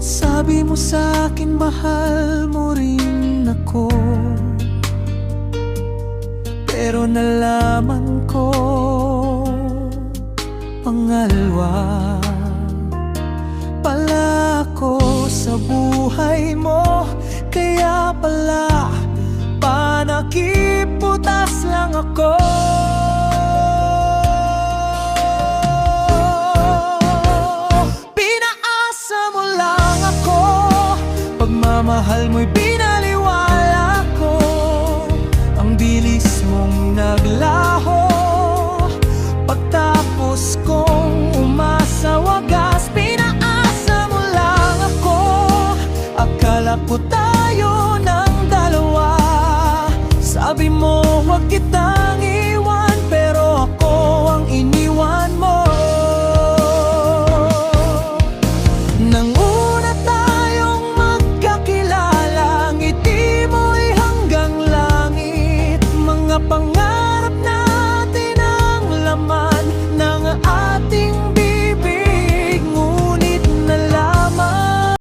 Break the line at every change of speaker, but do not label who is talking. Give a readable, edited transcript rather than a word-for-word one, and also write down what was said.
Sabi mo sa'kin mahal mo rin ako, pero nalaman ko pangalwa pala ako sa buhay mo. Kaya pala panakiputas lang ako. Pinaasa mo lang ako, pagmamahal mo'y binaliwala ko. Ang bilis mong naglaho, pagtapos kong umasa wagas. Pinaasa mo lang ako, akala ko tayo ng dalawa. Sabi mo huwag kita